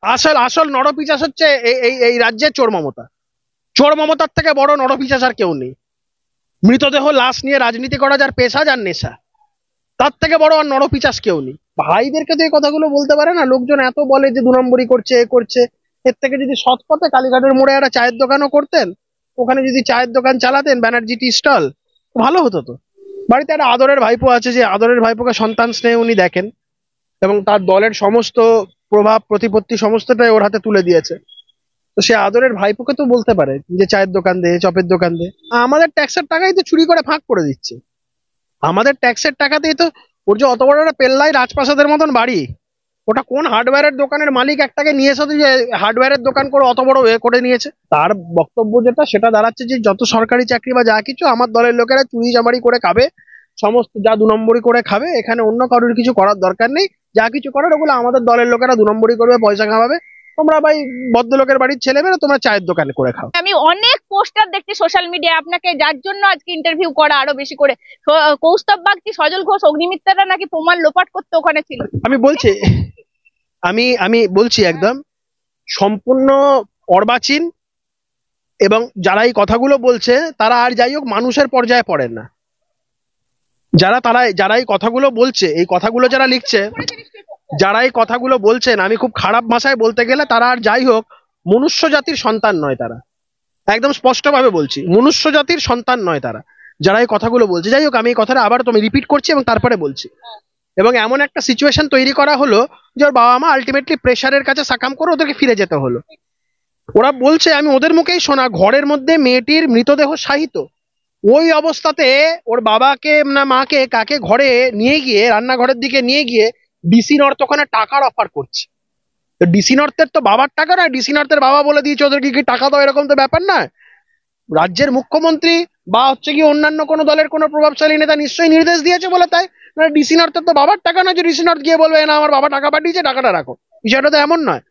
আসল আসল নরপিশাচ হচ্ছে এই এই এই রাজ্যের চোর মমতা। চোর মমতার থেকে বড় নরপিশাচ আর কেউ নেই। মৃতদেহ লাশ নিয়ে রাজনীতি করা যার পেশা, যার নেশা, তার থেকে বড় আর নরপিশাচ কেউ নেই। ভাইদেরকে তো এই কথাগুলো বলতে পারে না লোকজন, এত বলে যে 2 নম্বরই করছে, এ করছে। এর থেকে যদি সৎ পথে কালীঘাটের মোড়ে একটা চায়ের দোকানও করতেন, ওখানে যদি চায়ের দোকান চালাতেন, ব্যানার্জি টি স্টল, ভালো হতো তো। বাড়িতে একটা আদরের ভাইপো আছে, যে আদরের ভাইপোকে সন্তান স্নেহ উনি দেখেন, এবং তার দলের সমস্ত প্রভাব প্রতিপত্তি সমস্তটাই ওর হাতে তুলে দিয়েছে। তো সে আদরের ভাইপোকে তো বলতে পারে যে চায়ের দোকান দে, চপের দোকান দে। আমাদের ট্যাক্সের টাকাই তো চুরি করে ফাঁক করে দিচ্ছে। আমাদের ট্যাক্সের টাকাতেই তো ওর যে অত বড় একটা পেল্লাই রাজপ্রাসাদের মতন বাড়ি, ওটা কোন হার্ডওয়্যারের দোকানের মালিক একটাকে নিয়ে এসে যে হার্ডওয়্যারের দোকান করে অত বড় এ করে নিয়েছে। তার বক্তব্য যেটা সেটা দাঁড়াচ্ছে যে যত সরকারি চাকরি বা যা কিছু আমার দলের লোকেরা চুরি চামারি করে খাবে, সমস্ত যা 2 নম্বরই করে খাবে, এখানে অন্য কারোর কিছু করার দরকার নেই। যা কিছু করার ওগুলো আমাদের দলের লোকেরা 2 নম্বরই করবে, পয়সা কামাবে। তোমরা ভাই ভদ্রলোকের বাড়ির ছেলেমেয়েরা তোমরা চায়ের দোকানে করে খাও। আমি অনেক পোস্টার দেখছি সোশ্যাল মিডিয়ায় আপনাকে, যার জন্য আজকে ইন্টারভিউ করা আরো বেশি করে। কৌস্তব বাগচি, সজল ঘোষ, অগ্নিমিত্রারা নাকি প্রমাণ লোপাট করতে ওখানে ছিল। আমি বলছি, আমি আমি বলছি একদম সম্পূর্ণ অর্বাচীন। এবং যারা এই কথাগুলো বলছে তারা আর যাই হোক মানুষের পর্যায়ে পড়েন না। যারা এই কথাগুলো বলছে, এই কথাগুলো যারা লিখছে, যারা এই কথাগুলো বলছেন, আমি খুব খারাপ ভাষায় বলতে গেলে তারা আর যাই হোক মনুষ্য জাতির সন্তান নয়। তারা একদম স্পষ্টভাবে বলছি, মনুষ্য জাতির সন্তান নয় তারা, যারা এই কথাগুলো বলছে। যাই হোক, আমি এই কথাটা আবার তুমি রিপিট করছি এবং তারপরে বলছি। এবং এমন একটা সিচুয়েশন তৈরি করা হলো যে ওর বাবা মা আলটিমেটলি প্রেশারের কাছে সাকাম করে ওদেরকে ফিরে যেতে হলো। ওরা বলছে, আমি ওদের মুখেই শোনা, ঘরের মধ্যে মেয়েটির মৃতদেহ শায়িত। ওই অবস্থাতে ওর বাবাকে না মাকে কাকে ঘরে নিয়ে গিয়ে, রান্নাঘরের দিকে নিয়ে গিয়ে ডিসি নর্থ ওখানে টাকার অফার করছে। তো ডিসি নর্থের তো বাবার টাকা না, ডিসি নর্থের বাবা বলে দিয়েছে ওদেরকে কি টাকা দাও, এরকম তো ব্যাপার না। রাজ্যের মুখ্যমন্ত্রী বা হচ্ছে কি অন্যান্য কোনো দলের কোনো প্রভাবশালী নেতা নিশ্চয়ই নির্দেশ দিয়েছে বলে তাই না। ডিসি নর্থের তো বাবার টাকা না যে ডিসি নর্থ গিয়ে বলবে না আমার বাবা টাকা পাঠিয়েছে, টাকাটা রাখো। বিষয়টা তো এমন নয়।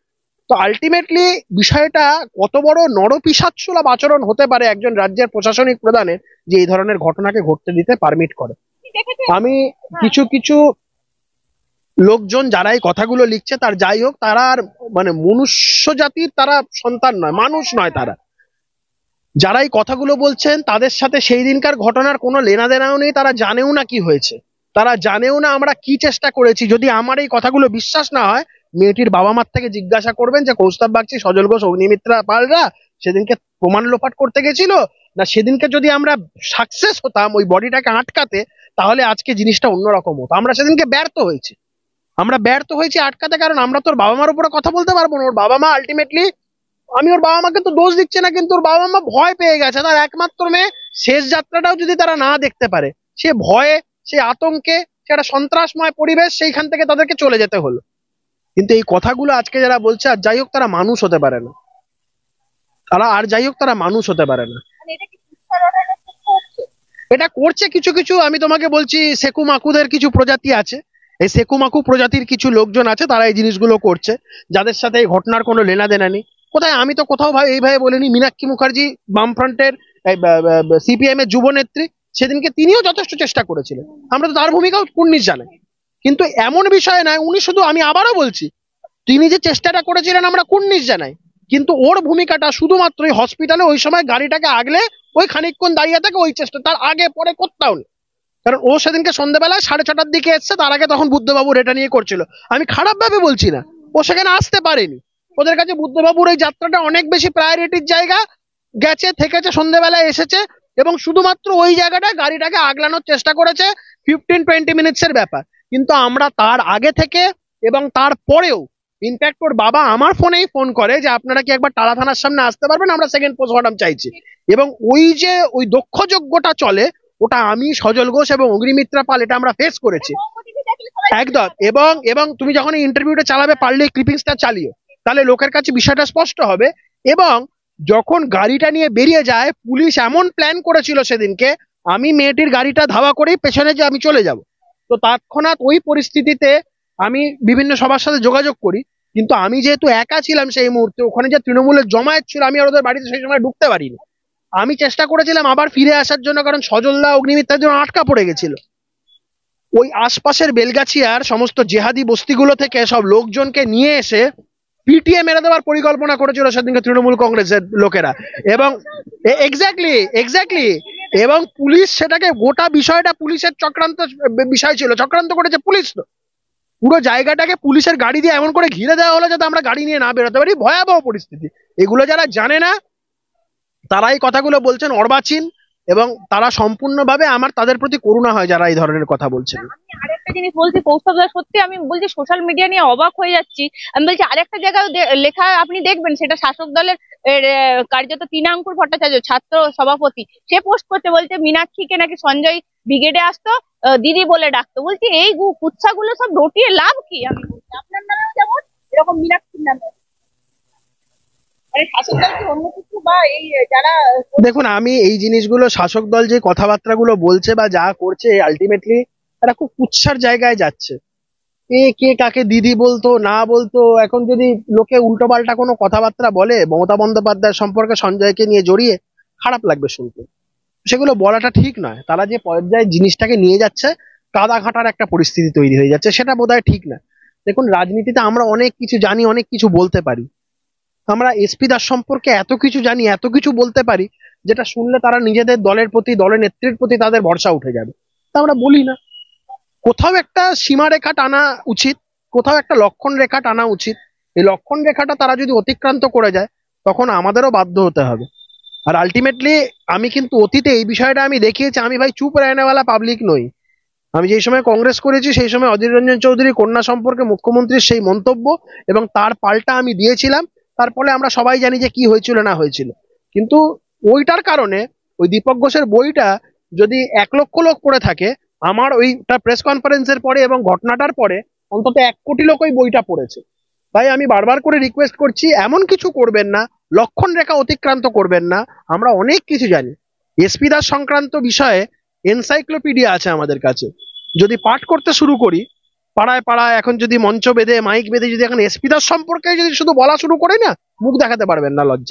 তো আলটিমেটলি বিষয়টা কত বড় নরপিশাচসুলভ আচরণ হতে পারে একজন রাজ্যের প্রশাসনিক প্রধানের, যে এই ধরনের ঘটনাকে ঘটতে দিতে পারমিট করে। আমি কিছু কিছু লোকজন যারা এই কথাগুলো লিখছে, তার যাই হোক তারা আর মানে মনুষ্য জাতির তারা সন্তান নয়, মানুষ নয় তারা। যারা এই কথাগুলো বলছেন তাদের সাথে সেই দিনকার ঘটনার কোনো লেনা দেনাও নেই, তারা জানেও না কি হয়েছে, তারা জানেও না আমরা কি চেষ্টা করেছি। যদি আমার এই কথাগুলো বিশ্বাস না হয়, মেয়েটির বাবা মার থেকে জিজ্ঞাসা করবেন যে কৌস্তব বাগচি, সজল ঘোষ, অগ্নিমিত্রা পালরা সেদিনকে প্রমাণ লোপাট করতে গেছিল, না সেদিনকে যদি আমরা সাকসেস হতাম ওই বডিটাকে আটকাতে, তাহলে আজকে জিনিসটা অন্যরকম হতো। আমরা সেদিনকে ব্যর্থ হয়েছি, আমরা ব্যর্থ হয়েছি আটকাতে, কারণ আমরা তোর বাবা মার উপরে কথা বলতে পারবো না। ওর বাবা মা আলটিমেটলি, আমি ওর বাবা মাকে তো দোষ দিচ্ছে না, কিন্তু ওর বাবা মা ভয় পেয়ে গেছে। তার একমাত্র মেয়ে, শেষ যাত্রাটাও যদি তারা না দেখতে পারে, সে ভয়ে, সে আতঙ্কে, সে একটা সন্ত্রাসময় পরিবেশ, সেইখান থেকে তাদেরকে চলে যেতে হলো। কিন্তু এই কথাগুলো আজকে যারা বলছে, আর যাই হোক তারা মানুষ হতে পারে না, তারা আর যাই হোক তারা মানুষ হতে পারে না। এটা করছে কিছু কিছু, আমি তোমাকে বলছি সেকু মাকুদের কিছু প্রজাতি আছে, এই সেকু মাকু প্রজাতির কিছু লোকজন আছে, তারা এই জিনিসগুলো করছে, যাদের সাথে এই ঘটনার কোনো লেনা দেনা নেই। কোথায়, আমি তো কোথাও ভাই এইভাবে বলিনি। মীনাক্ষী মুখার্জি বামফ্রন্টের সিপিএম এর যুব নেত্রী, সেদিনকে তিনিও যথেষ্ট চেষ্টা করেছিলেন, আমরা তো তার ভূমিকাও কুর্নিশ জানাই। কিন্তু এমন বিষয় নয় উনি শুধু, আমি আবারও বলছি, তিনি যে চেষ্টাটা করেছিলেন আমরা কুর্নিশ জানাই, কিন্তু ওর ভূমিকাটা শুধুমাত্র ওই হসপিটালে ওই সময় গাড়িটাকে আগলে ওই খানিকক্ষণ দাঁড়িয়ে থাকে, ওই চেষ্টা, তার আগে পরে কোথাও নেই। কারণ ও সেদিনকে সন্ধ্যাবেলায় 6:30টার দিকে এসছে, তার আগে তখন বুদ্ধবাবু এটা নিয়ে করছিল। আমি খারাপ ভাবে বলছি না, ও সেখানে আসতে পারেনি। ওদের কাছে বুদ্ধবাবুর এই যাত্রাটা অনেক বেশি প্রায়োরিটির জায়গা, গেছে থেকেছে, সন্ধ্যাবেলায় এসেছে, এবং শুধুমাত্র ওই জায়গাটা গাড়িটাকে আগলানোর চেষ্টা করেছে, 15-20 মিনিটসের ব্যাপার। কিন্তু আমরা তার আগে থেকে এবং তার পরেও, ইনফ্যাক্ট ওর বাবা আমার ফোনেই ফোন করে যে আপনারা কি একবার টালা থানার সামনে আসতে পারবেন, আমরা সেকেন্ড পোস্টমর্টম চাইছি। এবং ওই যে ওই দক্ষযজ্ঞটা চলে, ওটা আমি, সজল ঘোষ এবং অগ্নিমিত্রা পাল, এটা আমরা ফেস করেছি একদম। এবং এবং তুমি যখন এই ইন্টারভিউটা চালাবে, পারলে ক্লিপিংসটা চালিও, তাহলে লোকের কাছে বিষয়টা স্পষ্ট হবে। এবং যখন গাড়িটা নিয়ে বেরিয়ে যায়, পুলিশ এমন প্ল্যান করেছিল সেদিনকে, আমি মেয়েটির গাড়িটা ধাওয়া করেই পেছনে যে আমি চলে যাব। তো তৎক্ষণাৎ ওই পরিস্থিতিতে আমি বিভিন্ন সবার সাথে যোগাযোগ করি, কিন্তু আমি যেহেতু একা ছিলাম সেই মুহূর্তে, ওখানে যে তৃণমূলের জমায়েত ছিল, আমি আর ওদের বাড়িতে সেই সময় ঢুকতে পারিনি। আমি চেষ্টা করেছিলাম আবার ফিরে আসার জন্য, কারণ সজলদা অগ্নিমিত্রার জন্য আটকা পড়ে গেছিল। ওই আশপাশের বেলগাছিয়ার সমস্ত জেহাদি বস্তিগুলো থেকে সব লোকজনকে নিয়ে এসে পিটিএ মেরে দেওয়ার পরিকল্পনা করেছিল সেদিনকে তৃণমূল কংগ্রেসের লোকেরা, এবং এক্স্যাক্টলি এবং পুলিশ সেটাকে, গোটা বিষয়টা পুলিশের চক্রান্ত বিষয় ছিল, চক্রান্ত করেছে পুলিশ। তো পুরো জায়গাটাকে পুলিশের গাড়ি দিয়ে এমন করে ঘিরে দেওয়া হলো যাতে আমরা গাড়ি নিয়ে না বেরোতে পারি। ভয়াবহ পরিস্থিতি। এগুলো যারা জানে না তারা এই কথাগুলো বলছেন অর্বাচীন, এবং তারা সম্পূর্ণভাবে, আমার তাদের প্রতি করুণা হয় যারা এই ধরনের কথা বলছেন। আমি আরেকটা জিনিস বলছি কৌস্তব দা, সত্যি আমি বলছি সোশ্যাল মিডিয়া নিয়ে অবাক হয়ে যাচ্ছি। আমি বলছি আরেকটা জায়গায় লেখা আপনি দেখবেন, সেটা শাসক দলের কার্যত তৃণাঙ্কুর ভট্টাচার্য, ছাত্র সভাপতি, সে পোস্ট করতে বলছে মীনাক্ষীকে নাকি সঞ্জয় ব্রিগেডে আসতো, দিদি বলে ডাকতো। বলছি এই কুৎসাগুলো সব রটিয়ে লাভ কি? আমি বলছি আপনার নামেও যেমন, এরকম মীনাক্ষীর নামে, মানে শাসক দল কি অন্য কিছু বা এই যারা। দেখুন, আমি এই জিনিসগুলো, শাসক দল যে কথাবার্তাগুলো বলছে বা যা করছে, আলটিমেটলি তারা খুব কুৎসার জায়গায় যাচ্ছে। কে কাকে দিদি বলতো না বলতো, এখন যদি লোকে উল্টো পাল্টা কোনো কথাবার্তা বলে মমতা বন্দ্যোপাধ্যায় সম্পর্কে সঞ্জয়কে নিয়ে জড়িয়ে, খারাপ লাগবে শুনতে। সেগুলো বলাটা ঠিক নয়। তারা যে পর্যায়ে জিনিসটাকে নিয়ে যাচ্ছে, কাদা ঘাটার একটা পরিস্থিতি তৈরি হয়ে যাচ্ছে, সেটা বোধহয় ঠিক না। দেখুন, রাজনীতিতে আমরা অনেক কিছু জানি, অনেক কিছু বলতে পারি। আমরা এসপি দাস সম্পর্কে এত কিছু জানি, এত কিছু বলতে পারি, যেটা শুনলে তারা নিজেদের দলের প্রতি, দলের নেত্রীর প্রতি তাদের ভরসা উঠে যাবে। তা আমরা বলি না। কোথাও একটা সীমারেখা টানা উচিত, কোথাও একটা লক্ষণ রেখা টানা উচিত। এই লক্ষণ রেখাটা তারা যদি অতিক্রান্ত করে যায়, তখন আমাদেরও বাধ্য হতে হবে। আর আলটিমেটলি আমি কিন্তু অতীতে এই বিষয়টা আমি দেখিয়েছি, আমি ভাই চুপ রেহনেওয়ালা পাবলিক নই। আমি যেই সময় কংগ্রেস করেছি সেই সময় অধীর রঞ্জন চৌধুরী কন্যা সম্পর্কে মুখ্যমন্ত্রীর সেই মন্তব্য, এবং তার পাল্টা আমি দিয়েছিলাম। তারপরে আমরা সবাই জানি যে কি হয়েছিল না হয়েছিল। কিন্তু ওইটার কারণে ওই দীপক ঘোষের বইটা যদি 1 লক্ষ লোক পড়ে থাকে, আমার ওইটা প্রেস কনফারেন্সের পরে এবং ঘটনাটার পরে অন্তত 1 কোটি লোক ওই বইটা পড়েছে। তাই আমি বারবার করে রিকোয়েস্ট করছি, এমন কিছু করবেন না, লক্ষণ রেখা অতিক্রান্ত করবেন না। আমরা অনেক কিছু জানি। এসপি দাস সংক্রান্ত বিষয়ে এনসাইক্লোপিডিয়া আছে আমাদের কাছে। যদি পাঠ করতে শুরু করি, পাড়ায় পাড়ায় এখন যদি মঞ্চ বেঁধে, মাইক বেঁধে যদি এখন এসপি দাস সম্পর্কে যদি শুধু বলা শুরু করে না, মুখ দেখাতে পারবেন না লজ্জা।